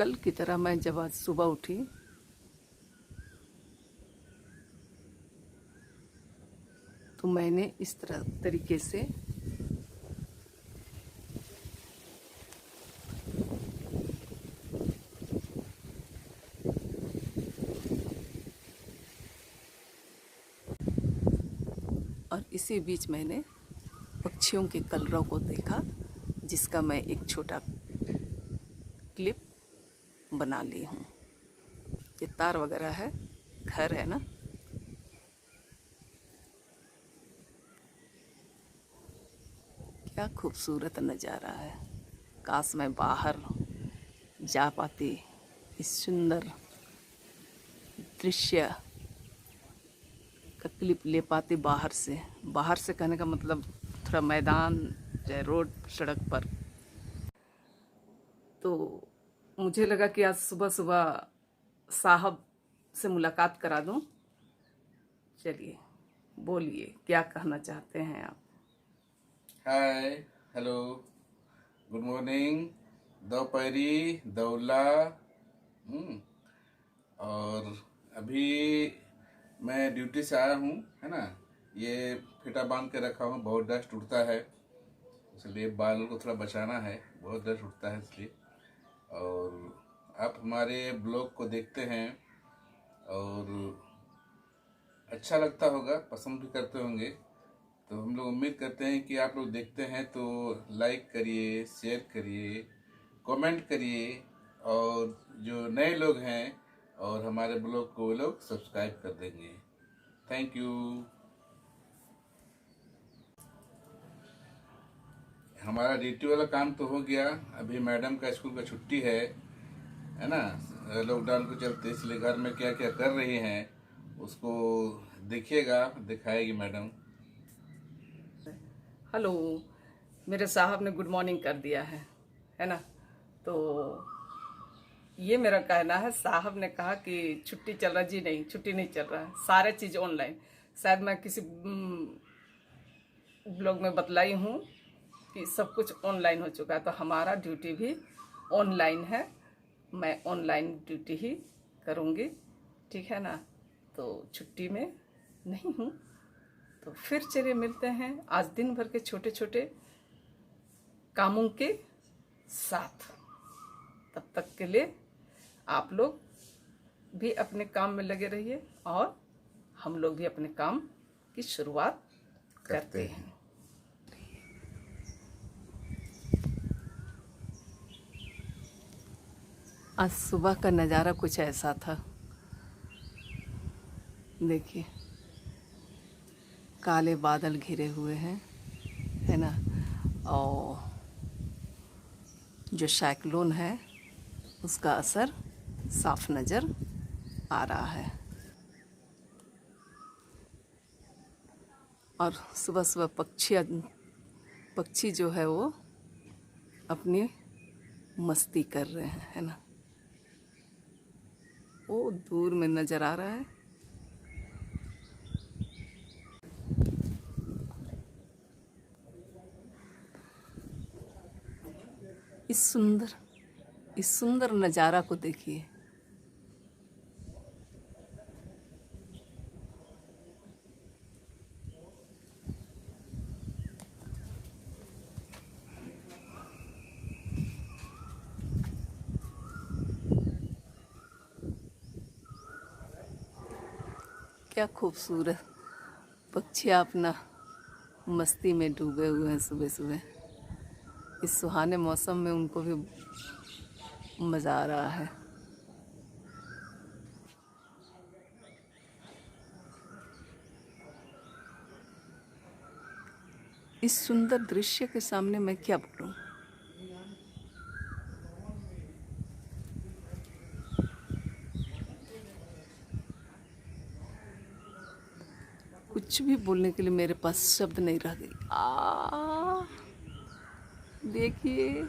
कल की तरह मैं जब आज सुबह उठी तो मैंने इस तरीके से और इसी बीच मैंने पक्षियों के कलरव को देखा, जिसका मैं एक छोटा क्लिप बना ली हूँ। ये तार वगैरह है, घर है ना। क्या खूबसूरत नज़ारा है। काश मैं बाहर जा पाती, इस सुंदर दृश्य का क्लिप ले पाती बाहर से। बाहर से कहने का मतलब थोड़ा मैदान चाहे रोड सड़क पर। तो मुझे लगा कि आज सुबह सुबह साहब से मुलाकात करा दूं। चलिए बोलिए, क्या कहना चाहते हैं आप? हाय, हेलो, गुड मॉर्निंग, दोपहरी, दौला। और अभी मैं ड्यूटी से आया हूँ, है ना। ये फेटा बांध के रखा हूँ, बहुत डस्ट उड़ता है, इसलिए बाल को थोड़ा बचाना है, बहुत डस्ट उड़ता है इसलिए। और आप हमारे ब्लॉग को देखते हैं और अच्छा लगता होगा, पसंद भी करते होंगे। तो हम लोग उम्मीद करते हैं कि आप लोग देखते हैं तो लाइक करिए, शेयर करिए, कमेंट करिए। और जो नए लोग हैं और हमारे ब्लॉग को वो लोग सब्सक्राइब कर देंगे। Thank you. हमारा ड्यूटी वाला काम तो हो गया। अभी मैडम का स्कूल का छुट्टी है ना। लॉकडाउन को चलते, इसलिए घर में क्या क्या कर रही हैं उसको देखिएगा, दिखाएगी मैडम। हेलो, मेरे साहब ने गुड मॉर्निंग कर दिया है ना। तो ये मेरा कहना है, साहब ने कहा कि छुट्टी चल रहा। जी नहीं, छुट्टी नहीं चल रहा है, सारे चीज़ ऑनलाइन। शायद मैं किसी ब्लॉग में बतलाई हूँ कि सब कुछ ऑनलाइन हो चुका है, तो हमारा ड्यूटी भी ऑनलाइन है। मैं ऑनलाइन ड्यूटी ही करूँगी, ठीक है ना। तो छुट्टी में नहीं हूँ। तो फिर चलिए मिलते हैं आज दिन भर के छोटे छोटे कामों के साथ। तब तक के लिए आप लोग भी अपने काम में लगे रहिए और हम लोग भी अपने काम की शुरुआत करते हैं। आज सुबह का नज़ारा कुछ ऐसा था, देखिए काले बादल घिरे हुए हैं, है ना। और जो साइक्लोन है उसका असर साफ नज़र आ रहा है। और सुबह सुबह पक्षी जो है वो अपनी मस्ती कर रहे हैं, है ना। वो दूर में नज़र आ रहा है। इस सुंदर नज़ारा को देखिए। क्या खूबसूरत पक्षी अपना मस्ती में डूबे हुए हैं सुबह सुबह। इस सुहाने मौसम में उनको भी मज़ा आ रहा है। इस सुंदर दृश्य के सामने मैं क्या बोलूं। कुछ भी बोलने के लिए मेरे पास शब्द नहीं रह गई। देखिए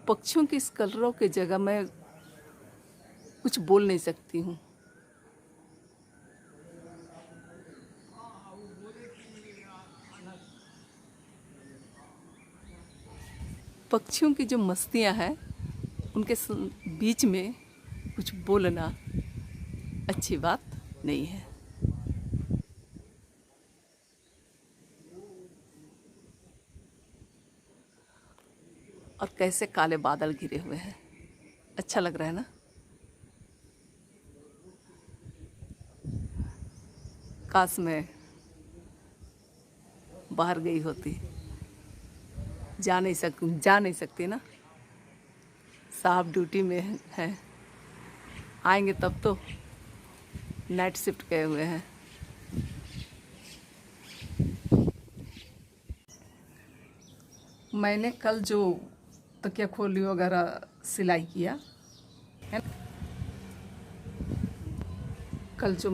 पक्षियों की इस कलरव की जगह मैं कुछ बोल नहीं सकती हूँ। पक्षियों की जो मस्तियाँ हैं उनके बीच में कुछ बोलना अच्छी बात नहीं है। और कैसे काले बादल घिरे हुए हैं, अच्छा लग रहा है ना। काश मैं बाहर गई होती, जा नहीं सकती ना। साहब ड्यूटी में हैं, आएंगे तब तो। नाइट शिफ्ट गए हुए हैं। मैंने कल जो तकिया खोली वगैरह सिलाई किया है, कल जो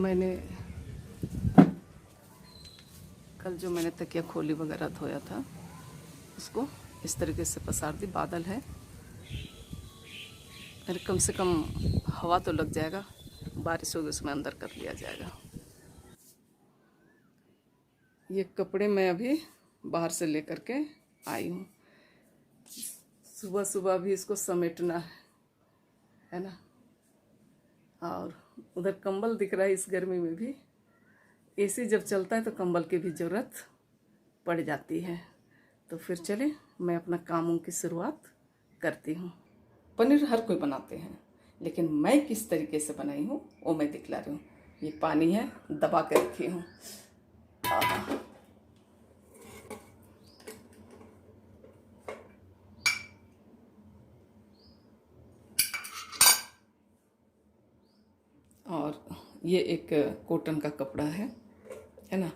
मैंने तकिया खोली वगैरह धोया था, उसको इस तरीके से पसार दी। बादल है, अरे कम से कम हवा तो लग जाएगा, बारिश होगी उसमें अंदर कर लिया जाएगा। ये कपड़े मैं अभी बाहर से लेकर के आई हूँ। सुबह सुबह भी इसको समेटना है ना। और उधर कंबल दिख रहा है। इस गर्मी में भी एसी जब चलता है तो कंबल की भी ज़रूरत पड़ जाती है। तो फिर चले मैं अपना कामों की शुरुआत करती हूँ। पनीर हर कोई बनाते हैं, लेकिन मैं किस तरीके से बनाई हूँ वो मैं दिखला रही हूँ। ये पानी है, दबा के रखी हूँ। और ये एक कॉटन का कपड़ा है ना।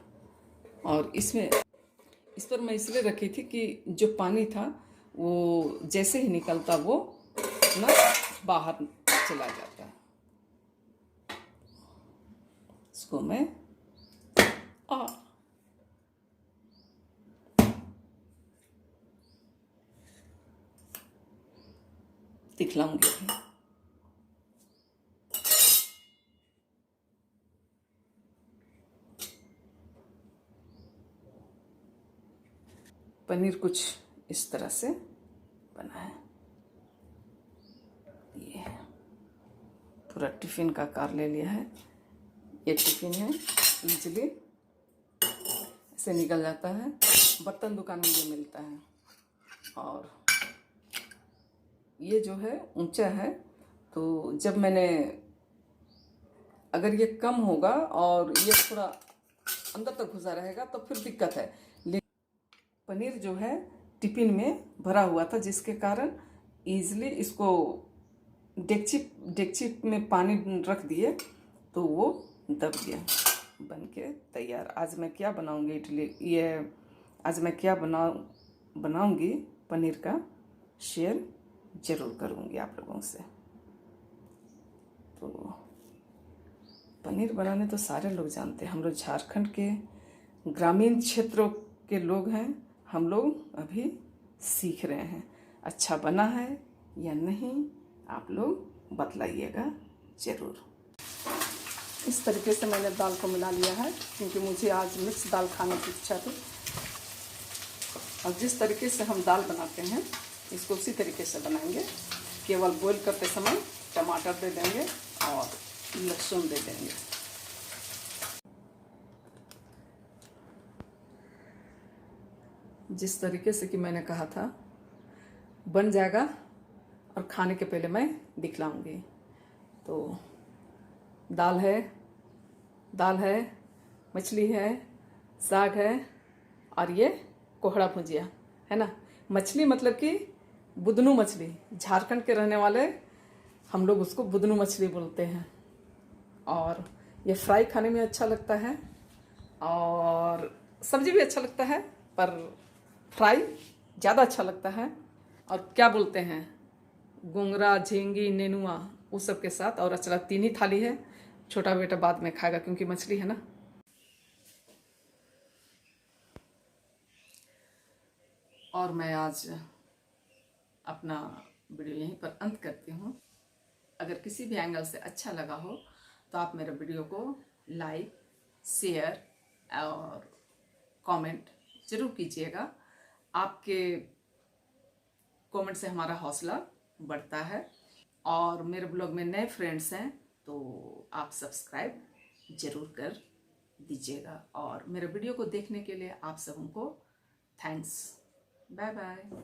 और इस पर मैं इसलिए रखी थी कि जो पानी था वो जैसे ही निकलता वो ना बाहर चला जाता। इसको मैं दिखलाऊंगी अभी। पनीर कुछ इस तरह से बना है। ये पूरा टिफ़िन का आकार ले लिया है। ये टिफ़िन है, इजीली ऐसे निकल जाता है। बर्तन दुकान में ये मिलता है। और ये जो है ऊंचा है, तो जब मैंने, अगर ये कम होगा और ये थोड़ा अंदर तक घुसा रहेगा तो फिर दिक्कत है। पनीर जो है टिफिन में भरा हुआ था, जिसके कारण ईज़िली इसको डेगची में पानी रख दिए तो वो दब गया। बन के तैयार। आज मैं क्या बनाऊंगी आज मैं क्या बनाऊंगी पनीर का शेयर ज़रूर करूंगी आप लोगों से। तो पनीर बनाने तो सारे लोग जानते हैं। हम लोग झारखंड के ग्रामीण क्षेत्रों के लोग हैं। हम लोग अभी सीख रहे हैं। अच्छा बना है या नहीं आप लोग बतलाइएगा ज़रूर। इस तरीके से मैंने दाल को मिला लिया है, क्योंकि मुझे आज मिक्स दाल खाने की इच्छा थी। और जिस तरीके से हम दाल बनाते हैं इसको उसी तरीके से बनाएंगे। केवल बॉईल करते समय टमाटर दे देंगे और लहसुन दे देंगे। जिस तरीके से कि मैंने कहा था बन जाएगा, और खाने के पहले मैं दिखलाऊंगी। तो दाल है, मछली है, साग है, और ये कोहड़ा भुजिया है ना। मछली मतलब कि बुदनू मछली, झारखंड के रहने वाले हम लोग उसको बुदनू मछली बोलते हैं। और ये फ्राई खाने में अच्छा लगता है और सब्जी भी अच्छा लगता है, पर फ्राई ज़्यादा अच्छा लगता है। और क्या बोलते हैं, गोंगरा, झींगी, नेनुआ, वो सब के साथ। और अचला 3 ही थाली है, छोटा बेटा बाद में खाएगा क्योंकि मछली है ना। और मैं आज अपना वीडियो यहीं पर अंत करती हूँ। अगर किसी भी एंगल से अच्छा लगा हो तो आप मेरे वीडियो को लाइक, शेयर और कमेंट ज़रूर कीजिएगा। आपके कमेंट से हमारा हौसला बढ़ता है। और मेरे ब्लॉग में नए फ्रेंड्स हैं तो आप सब्सक्राइब ज़रूर कर दीजिएगा। और मेरे वीडियो को देखने के लिए आप सबको थैंक्स। Bye bye.